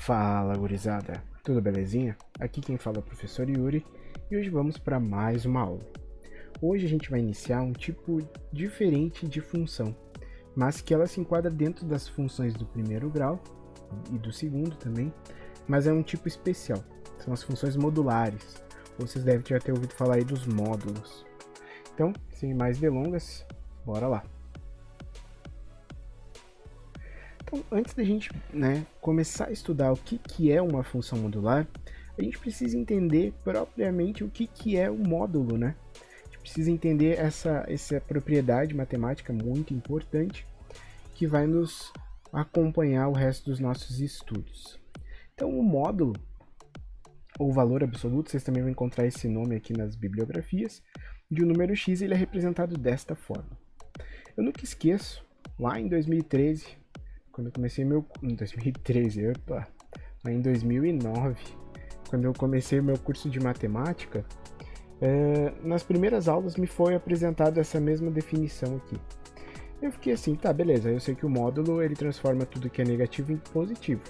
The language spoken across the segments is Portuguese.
Fala, gurizada, tudo belezinha? Aqui quem fala é o professor Yuri e hoje vamos para mais uma aula. Hoje a gente vai iniciar um tipo diferente de função, mas que ela se enquadra dentro das funções do primeiro grau e do segundo também, mas é um tipo especial, são as funções modulares. Vocês devem já ter ouvido falar aí dos módulos. Então, sem mais delongas, bora lá. Então, antes da gente começar a estudar o que é uma função modular, a gente precisa entender propriamente o que é o módulo, né? A gente precisa entender essa propriedade matemática muito importante que vai nos acompanhar o resto dos nossos estudos. Então, o módulo, ou valor absoluto, vocês também vão encontrar esse nome aqui nas bibliografias, de um número x, ele é representado desta forma. Eu nunca esqueço, lá em 2013, quando eu comecei em 2009, quando eu comecei o meu curso de matemática, nas primeiras aulas me foi apresentado essa mesma definição aqui. Eu fiquei assim, tá, beleza, eu sei que o módulo ele transforma tudo que é negativo em positivo,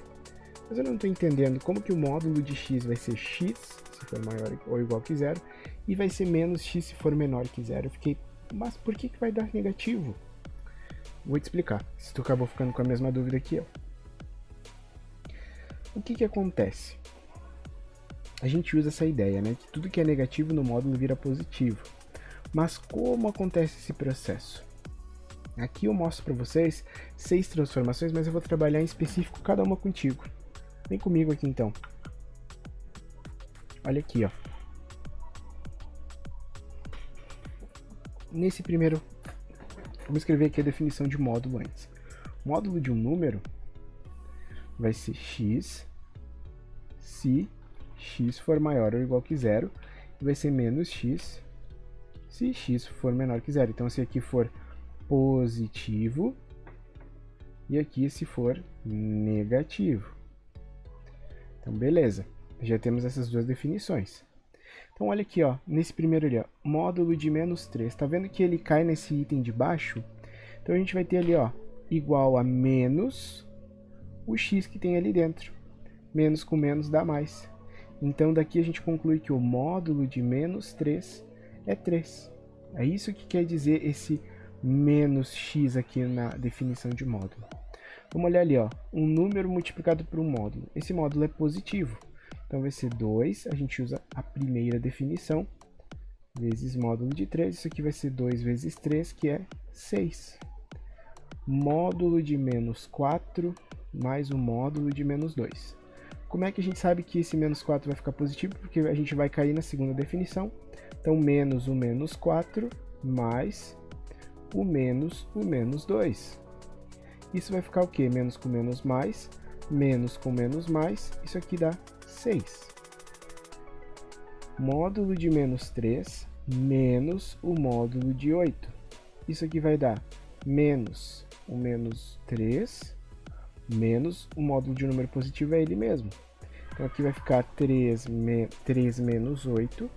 mas eu não estou entendendo como que o módulo de x vai ser x, se for maior ou igual que zero, e vai ser menos x se for menor que zero. Eu fiquei, mas por que vai dar negativo? Vou te explicar, se tu acabou ficando com a mesma dúvida que eu. O que acontece? A gente usa essa ideia, né, que tudo que é negativo no módulo vira positivo. Mas como acontece esse processo? Aqui eu mostro para vocês 6 transformações, mas eu vou trabalhar em específico cada uma contigo. Vem comigo aqui então. Olha aqui, ó. Nesse primeiro, vamos escrever aqui a definição de módulo antes. O módulo de um número vai ser x se x for maior ou igual que zero, e vai ser menos x se x for menor que zero. Então, se aqui for positivo e aqui se for negativo. Então, beleza. Já temos essas duas definições. Então, olha aqui, ó, nesse primeiro ali, ó, módulo de menos 3. Tá vendo que ele cai nesse item de baixo? Então, a gente vai ter ali, ó, igual a menos o x que tem ali dentro. Menos com menos dá mais. Então, daqui a gente conclui que o módulo de menos 3 é 3. É isso que quer dizer esse menos x aqui na definição de módulo. Vamos olhar ali, ó, um número multiplicado por um módulo. Esse módulo é positivo. Então, vai ser 2, a gente usa a primeira definição, vezes módulo de 3. Isso aqui vai ser 2 vezes 3, que é 6. Módulo de menos 4 mais o módulo de menos 2. Como é que a gente sabe que esse menos 4 vai ficar positivo? Porque a gente vai cair na segunda definição. Então, menos o menos 4 mais o menos 2. Isso vai ficar o quê? Menos com menos mais mais, isso aqui dá 6. Módulo de menos 3 menos o módulo de 8. Isso aqui vai dar menos o menos 3 menos o módulo de um número positivo é ele mesmo. Então aqui vai ficar 3 menos 8.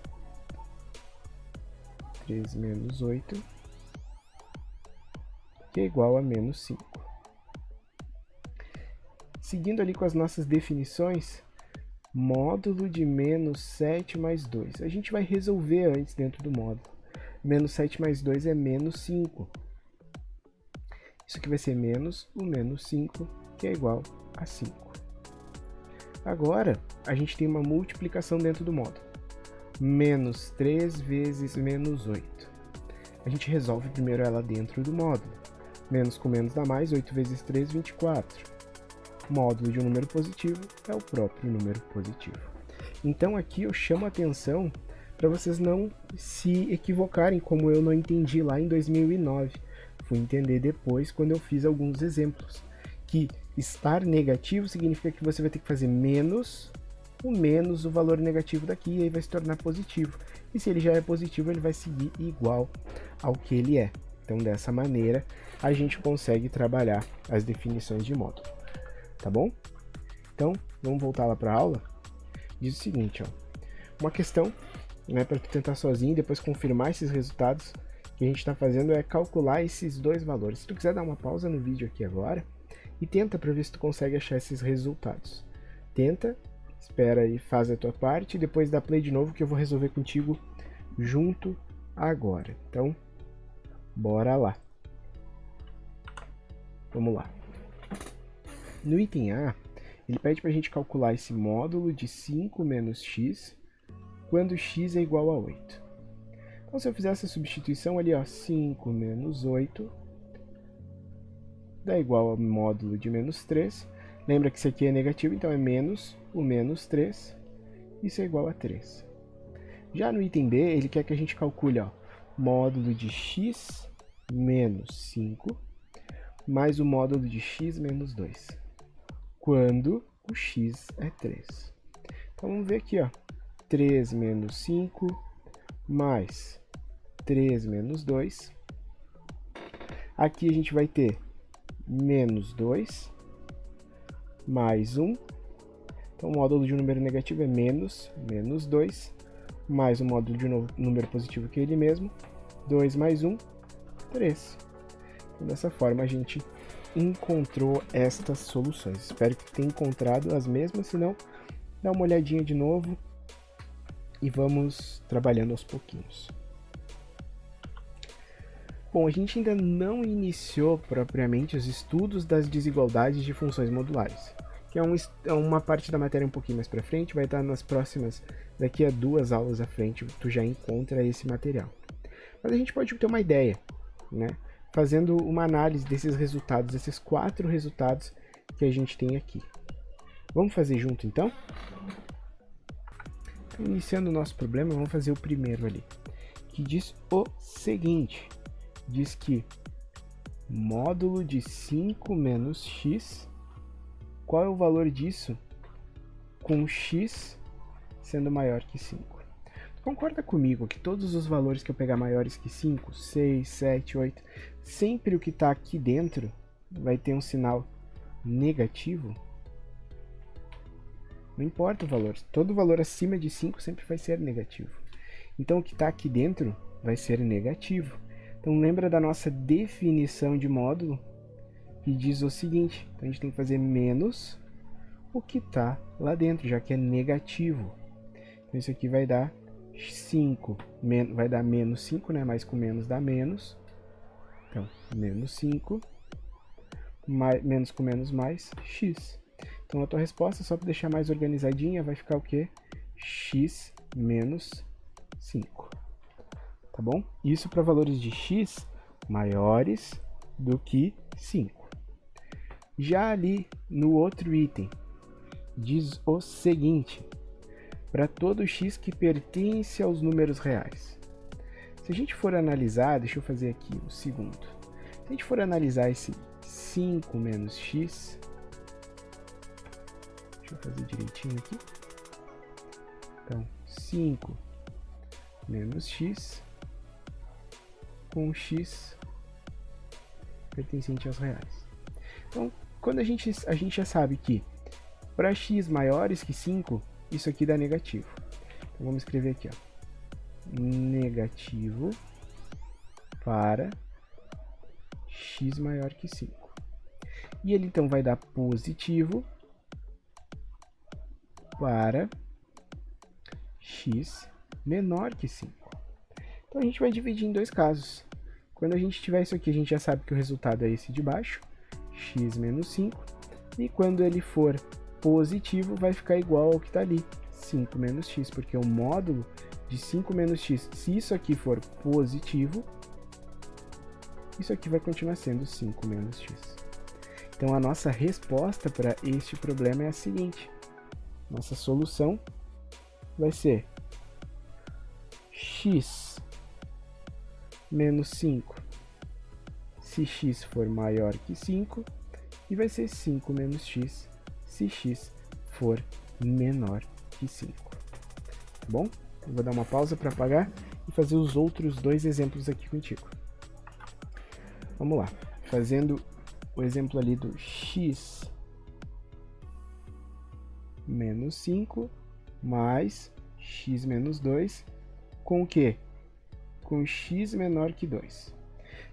3 menos 8, que é igual a menos 5. Seguindo ali com as nossas definições, módulo de menos 7 mais 2. A gente vai resolver antes dentro do módulo. Menos 7 mais 2 é menos 5. Isso aqui vai ser menos o menos 5, que é igual a 5. Agora, a gente tem uma multiplicação dentro do módulo. Menos 3 vezes menos 8. A gente resolve primeiro ela dentro do módulo. Menos com menos dá mais, 8 vezes 3, 24. Módulo de um número positivo é o próprio número positivo. Então aqui eu chamo a atenção para vocês não se equivocarem, como eu não entendi lá em 2009. Fui entender depois quando eu fiz alguns exemplos. Que estar negativo significa que você vai ter que fazer menos o valor negativo daqui, e aí vai se tornar positivo. E se ele já é positivo, ele vai seguir igual ao que ele é. Então, dessa maneira, a gente consegue trabalhar as definições de módulo. Tá bom? Então, vamos voltar lá para a aula. Diz o seguinte, ó, uma questão, né, para tu tentar sozinho e depois confirmar esses resultados que a gente está fazendo é calcular esses dois valores. Se tu quiser dar uma pausa no vídeo aqui agora e tenta para ver se tu consegue achar esses resultados. Tenta, espera e faz a tua parte, e depois dá play de novo que eu vou resolver contigo junto agora. Então, bora lá. Vamos lá. No item A, ele pede para a gente calcular esse módulo de 5 menos x quando x é igual a 8. Então, se eu fizer essa substituição ali, ó, 5 menos 8 dá igual ao módulo de menos 3. Lembra que isso aqui é negativo, então é menos o menos 3. Isso é igual a 3. Já no item B, ele quer que a gente calcule, ó, módulo de x menos 5 mais o módulo de x menos 2, quando o x é 3. Então vamos ver aqui, ó, 3 menos 5 mais 3 menos 2. Aqui a gente vai ter menos 2 mais 1. Então o módulo de um número negativo é menos 2, mais o módulo de um número positivo que é ele mesmo, 2 mais 1, 3. Então, dessa forma a gente encontrou estas soluções. Espero que tenha encontrado as mesmas, se não, dá uma olhadinha de novo e vamos trabalhando aos pouquinhos. Bom, a gente ainda não iniciou propriamente os estudos das desigualdades de funções modulares, que é uma parte da matéria um pouquinho mais para frente, vai estar nas próximas, daqui a 2 aulas à frente, tu já encontra esse material. Mas a gente pode ter uma ideia, né? Fazendo uma análise desses resultados, esses 4 resultados que a gente tem aqui. Vamos fazer junto então? Iniciando o nosso problema, vamos fazer o primeiro ali, que diz o seguinte: diz que módulo de 5 menos x, qual é o valor disso com x sendo maior que 5? Concorda comigo que todos os valores que eu pegar maiores que 5, 6, 7, 8, sempre o que está aqui dentro vai ter um sinal negativo? Não importa o valor, todo valor acima de 5 sempre vai ser negativo. Então o que está aqui dentro vai ser negativo. Então lembra da nossa definição de módulo, que diz o seguinte: então a gente tem que fazer menos o que está lá dentro, já que é negativo. Então isso aqui vai dar 5, vai dar menos 5, né? Mais com menos dá menos. Então, menos 5, menos com menos mais, x. Então a tua resposta, só para deixar mais organizadinha, vai ficar o quê? X menos 5. Tá bom? Isso para valores de x maiores do que 5. Já ali no outro item, diz o seguinte: para todo x que pertence aos números reais. Se a gente for analisar, deixa eu fazer aqui o segundo. Se a gente for analisar esse 5 menos x, deixa eu fazer direitinho aqui. Então, 5 menos x com x pertencente aos reais. Então, quando a gente já sabe que para x maiores que 5, isso aqui dá negativo. Então vamos escrever aqui, ó, negativo para x maior que 5. E ele então vai dar positivo para x menor que 5. Então a gente vai dividir em dois casos. Quando a gente tiver isso aqui, a gente já sabe que o resultado é esse de baixo, x menos 5. E quando ele for positivo, vai ficar igual ao que está ali, 5 menos x, porque o módulo de 5 menos x, se isso aqui for positivo, isso aqui vai continuar sendo 5 menos x. Então a nossa resposta para este problema é a seguinte: nossa solução vai ser x menos 5 se x for maior que 5, e vai ser 5 menos x se x for menor que 5. Tá bom? Eu vou dar uma pausa para apagar e fazer os outros dois exemplos aqui contigo. Vamos lá. Fazendo o exemplo ali do x menos 5 mais x menos 2 com o quê? Com x menor que 2.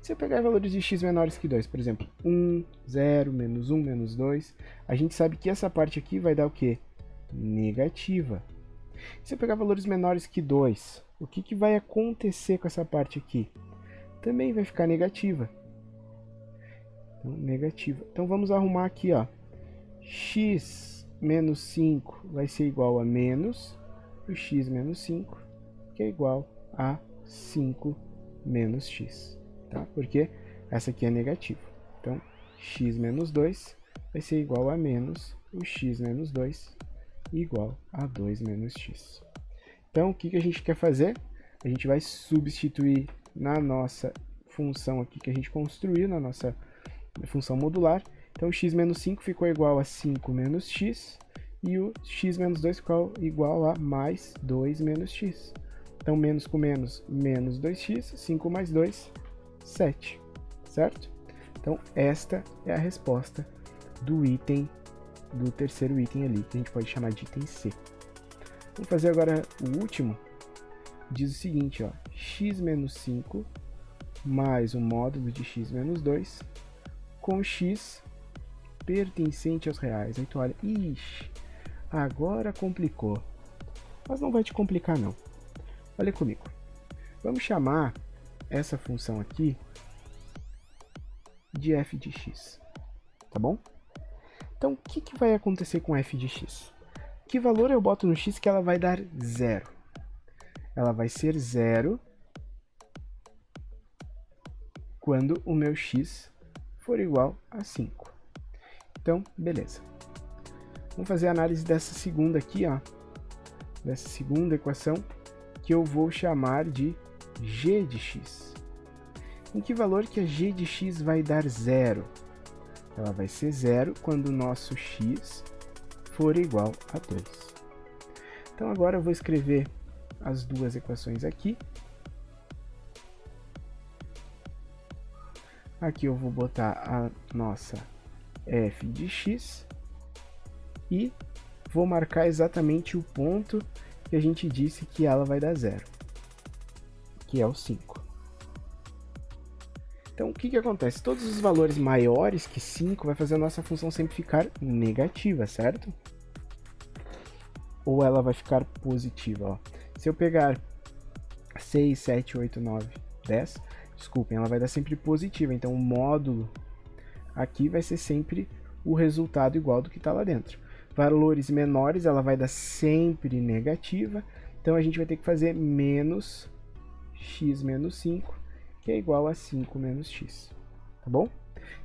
Se eu pegar valores de x menores que 2, por exemplo, 1, 0, menos 1, menos 2, a gente sabe que essa parte aqui vai dar o quê? negativa. Se eu pegar valores menores que 2, o que vai acontecer com essa parte aqui? Também vai ficar negativa. Então, negativa. Então vamos arrumar aqui, ó. X menos 5 vai ser igual a menos o x menos 5, que é igual a 5 menos x. Tá? Porque essa aqui é negativa. Então, x menos 2 vai ser igual a menos o x menos 2 igual a 2 menos x. Então, o que a gente quer fazer? A gente vai substituir na nossa função aqui que a gente construiu, na nossa função modular. Então, o x menos 5 ficou igual a 5 menos x, e o x menos 2 ficou igual a mais 2 menos x. Então, menos com menos, menos 2x, 5 mais 2, 7, certo? Então, esta é a resposta do item, do terceiro item ali, que a gente pode chamar de item C. Vamos fazer agora o último. Diz o seguinte, ó, x menos 5 mais o módulo de x menos 2 com x pertencente aos reais. Aí tu olha, ixi, agora complicou. Mas não vai te complicar não. Olha comigo. Vamos chamar essa função aqui de f de x, tá bom? Então, o que vai acontecer com f de x? Que valor eu boto no x que ela vai dar 0? Ela vai ser 0 quando o meu x for igual a 5. Então, beleza. Vamos fazer a análise dessa segunda aqui, ó. Dessa segunda equação, que eu vou chamar de g de x. Em que valor que a g de x vai dar 0? Ela vai ser 0 quando o nosso x for igual a 2. Então, agora eu vou escrever as duas equações aqui. Aqui eu vou botar a nossa f de x e vou marcar exatamente o ponto que a gente disse que ela vai dar 0, que é o 5. Então, o que acontece? Todos os valores maiores que 5 vai fazer a nossa função sempre ficar negativa, certo? Ou ela vai ficar positiva, ó. Se eu pegar 6, 7, 8, 9, 10, desculpem, ela vai dar sempre positiva. Então, o módulo aqui vai ser sempre o resultado igual do que está lá dentro. Valores menores, ela vai dar sempre negativa. Então, a gente vai ter que fazer menos x menos 5, que é igual a 5 menos x. Tá bom?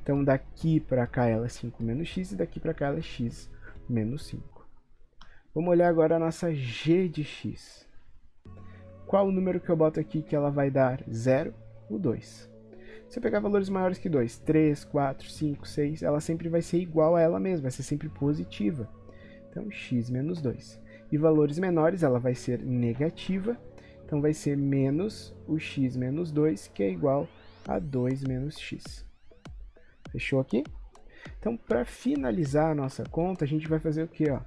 Então, daqui para cá ela é 5 menos x e daqui para cá ela é x menos 5. Vamos olhar agora a nossa g de x. Qual o número que eu boto aqui que ela vai dar 0? O 2. Se eu pegar valores maiores que 2, 3, 4, 5, 6, ela sempre vai ser igual a ela mesma, vai ser sempre positiva. Então, x menos 2. E valores menores, ela vai ser negativa, então vai ser menos o x menos 2, que é igual a 2 menos x. Fechou aqui? Então, para finalizar a nossa conta, a gente vai fazer o quê? Ó?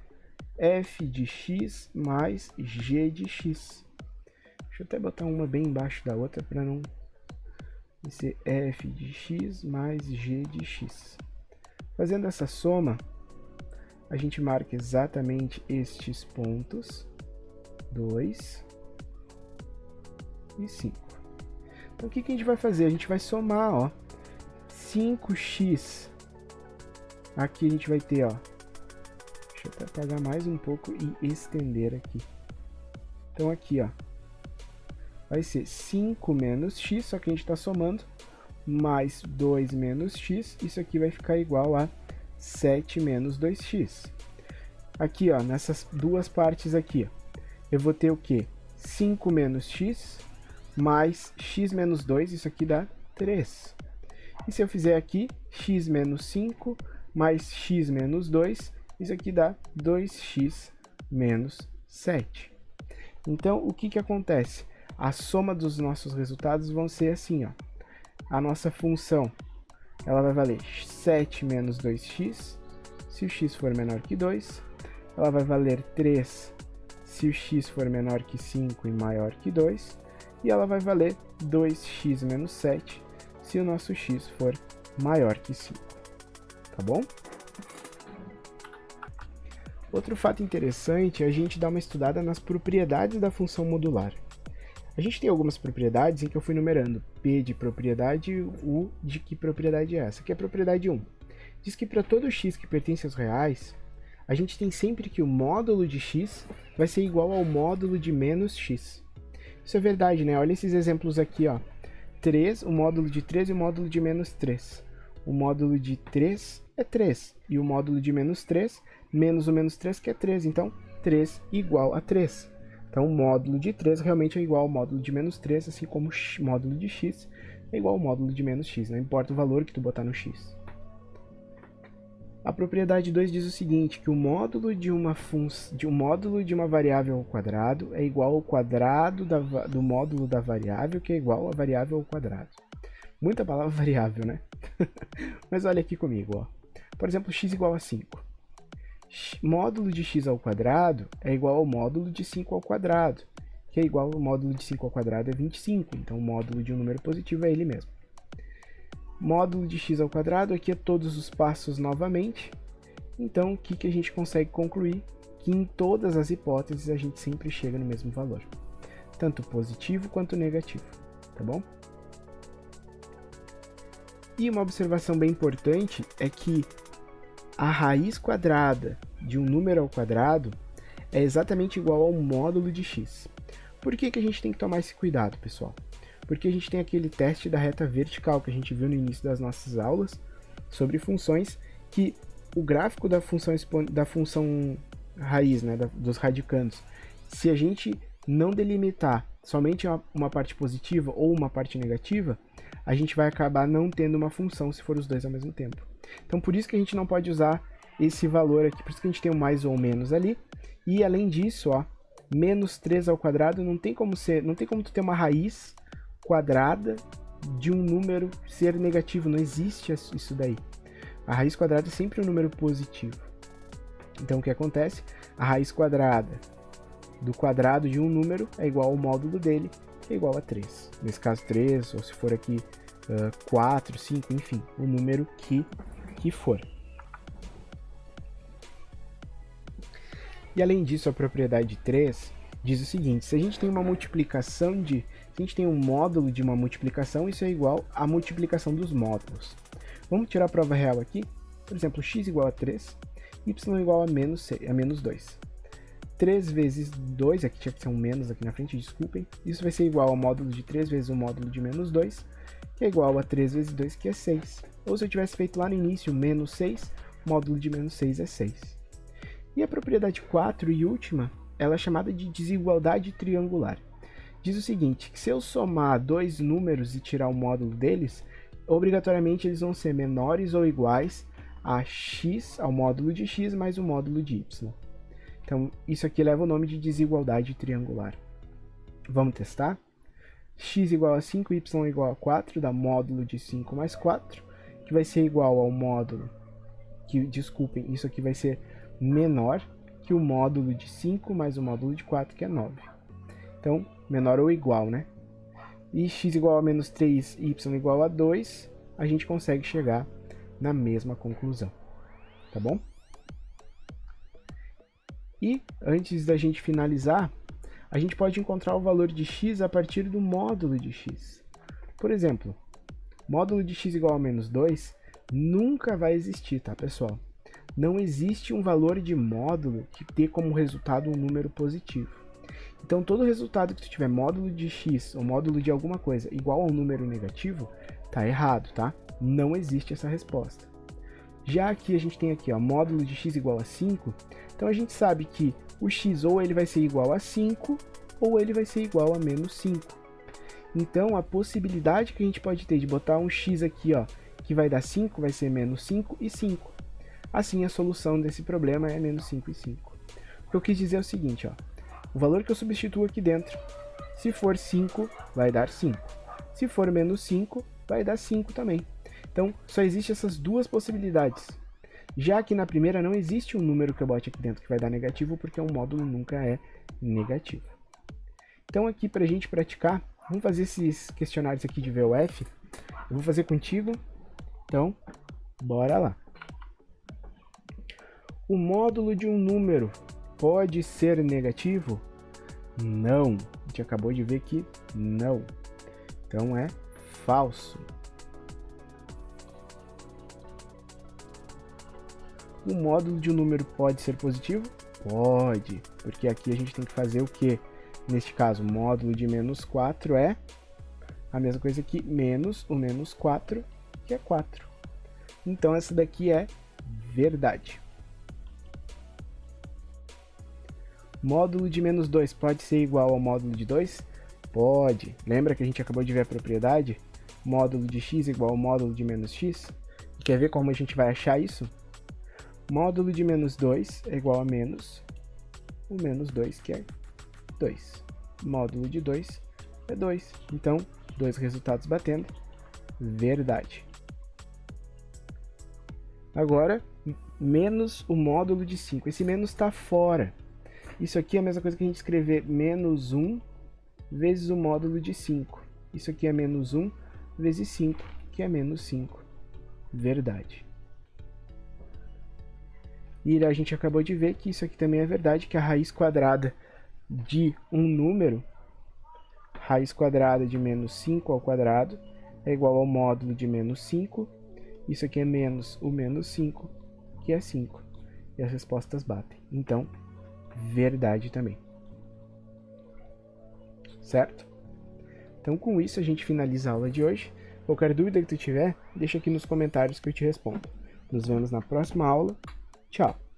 F de x mais g de x. Deixa eu até botar uma bem embaixo da outra para não... Vai ser f de x mais g de x. Fazendo essa soma, a gente marca exatamente estes pontos, 2 e 5. Então, o que a gente vai fazer? A gente vai somar, ó, 5x. Aqui a gente vai ter, ó, deixa eu até apagar mais um pouco e estender aqui. Então, aqui, ó, vai ser 5 menos x, só que a gente está somando, mais 2 menos x, isso aqui vai ficar igual a 7 menos 2x. Aqui, ó, nessas duas partes aqui, ó, eu vou ter o quê? 5 menos x, mais x menos 2, isso aqui dá 3. E se eu fizer aqui, x menos 5, mais x menos 2, isso aqui dá 2x menos 7. Então, o que acontece? A soma dos nossos resultados vão ser assim, ó. A nossa função, ela vai valer 7 menos 2x, se o x for menor que 2. Ela vai valer 3 se o x for menor que 5 e maior que 2. E ela vai valer 2x menos 7 se o nosso x for maior que 5. Tá bom? Outro fato interessante é a gente dar uma estudada nas propriedades da função modular. A gente tem algumas propriedades em que eu fui numerando. P de propriedade, U de que propriedade é essa? Aqui é a propriedade 1. Diz que para todo x que pertence aos reais, a gente tem sempre que o módulo de x vai ser igual ao módulo de menos x. Isso é verdade, né? Olha esses exemplos aqui, ó. 3, o módulo de 3 e o módulo de menos 3. O módulo de 3 é 3, e o módulo de menos 3, menos o menos 3, que é 3. Então, 3 igual a 3. Então, o módulo de 3 realmente é igual ao módulo de menos 3, assim como o módulo de x é igual ao módulo de menos x. Não importa o valor que tu botar no x. A propriedade 2 diz o seguinte, que o módulo de uma variável ao quadrado é igual ao quadrado do módulo da variável, que é igual a variável ao quadrado. Muita palavra variável, né? Mas olha aqui comigo, ó. Por exemplo, x igual a 5. Módulo de x ao quadrado é igual ao módulo de 5 ao quadrado, que é igual ao módulo de 5 ao quadrado é 25. Então, o módulo de um número positivo é ele mesmo. Módulo de x ao quadrado, aqui é todos os passos novamente. Então, o que a gente consegue concluir? Que em todas as hipóteses a gente sempre chega no mesmo valor. Tanto positivo quanto negativo, tá bom? E uma observação bem importante é que a raiz quadrada de um número ao quadrado é exatamente igual ao módulo de x. Por que a gente tem que tomar esse cuidado, pessoal? Porque a gente tem aquele teste da reta vertical que a gente viu no início das nossas aulas sobre funções, que o gráfico da função raiz, né, dos radicandos, se a gente não delimitar somente uma parte positiva ou uma parte negativa, a gente vai acabar não tendo uma função se for os dois ao mesmo tempo. Então, por isso que a gente não pode usar esse valor aqui, por isso que a gente tem um mais ou menos ali. E, além disso, ó, menos 3 ao quadrado não tem como tu ter uma raiz quadrada de um número ser negativo, não existe isso daí. A raiz quadrada é sempre um número positivo. Então, o que acontece? A raiz quadrada do quadrado de um número é igual ao módulo dele, que é igual a 3. Nesse caso, 3, ou se for aqui 4, 5, enfim, o número que for. E além disso, a propriedade 3 diz o seguinte, se a gente tem uma multiplicação se a gente tem um módulo de uma multiplicação, isso é igual à multiplicação dos módulos. Vamos tirar a prova real aqui. Por exemplo, x igual a 3, y igual a menos 2. 3 vezes 2, aqui tinha que ser um menos aqui na frente, desculpem. Isso vai ser igual ao módulo de 3 vezes o módulo de menos 2, que é igual a 3 vezes 2, que é 6. Ou se eu tivesse feito lá no início menos 6, o módulo de menos 6 é 6. E a propriedade 4 e última, ela é chamada de desigualdade triangular. Diz o seguinte, que se eu somar dois números e tirar o módulo deles, obrigatoriamente eles vão ser menores ou iguais a x, ao módulo de x mais o módulo de y. Então, isso aqui leva o nome de desigualdade triangular. Vamos testar? X igual a 5, y igual a 4, dá módulo de 5 mais 4, que vai ser igual ao módulo, desculpem, isso aqui vai ser menor que o módulo de 5 mais o módulo de 4, que é 9. Então, menor ou igual, né? E x igual a menos 3, y igual a 2, a gente consegue chegar na mesma conclusão, tá bom? E, antes da gente finalizar, a gente pode encontrar o valor de x a partir do módulo de x. Por exemplo, módulo de x igual a menos 2 nunca vai existir, tá, pessoal? Não existe um valor de módulo que dê como resultado um número positivo. Então, todo resultado que tu tiver módulo de x ou módulo de alguma coisa igual a um número negativo, tá errado, tá? Não existe essa resposta. Já aqui a gente tem aqui, ó, módulo de x igual a 5, então a gente sabe que o x ou ele vai ser igual a 5 ou ele vai ser igual a menos 5. Então, a possibilidade que a gente pode ter de botar um x aqui, ó, que vai dar 5, vai ser menos 5 e 5. Assim, a solução desse problema é menos 5 e 5. O que eu quis dizer é o seguinte, ó, o valor que eu substituo aqui dentro, se for 5, vai dar 5. Se for menos 5, vai dar 5 também. Então, só existem essas duas possibilidades. Já que na primeira não existe um número que eu bote aqui dentro que vai dar negativo, porque um módulo nunca é negativo. Então, aqui para a gente praticar, vamos fazer esses questionários aqui de VOF. Eu vou fazer contigo. Então, bora lá. O módulo de um número pode ser negativo? Não. A gente acabou de ver que não. Então é falso. O módulo de um número pode ser positivo? Pode, porque aqui a gente tem que fazer o quê? Neste caso, o módulo de menos 4 é a mesma coisa que menos o menos 4, que é 4. Então essa daqui é verdade. Módulo de menos 2 pode ser igual ao módulo de 2? Pode. Lembra que a gente acabou de ver a propriedade? Módulo de x igual ao módulo de menos x? Quer ver como a gente vai achar isso? Módulo de menos 2 é igual a menos o menos 2, que é 2. Módulo de 2 é 2. Então, dois resultados batendo. Verdade. Agora, menos o módulo de 5. Esse menos está fora. Isso aqui é a mesma coisa que a gente escrever menos 1 vezes o módulo de 5. Isso aqui é menos 1 vezes 5, que é menos 5. Verdade. E a gente acabou de ver que isso aqui também é verdade, que a raiz quadrada de um número, raiz quadrada de menos 5 ao quadrado, é igual ao módulo de menos 5. Isso aqui é menos o menos 5, que é 5. E as respostas batem. Então, verdade também. Certo? Então, com isso, a gente finaliza a aula de hoje. Qualquer dúvida que tu tiver, deixa aqui nos comentários que eu te respondo. Nos vemos na próxima aula. Tchau!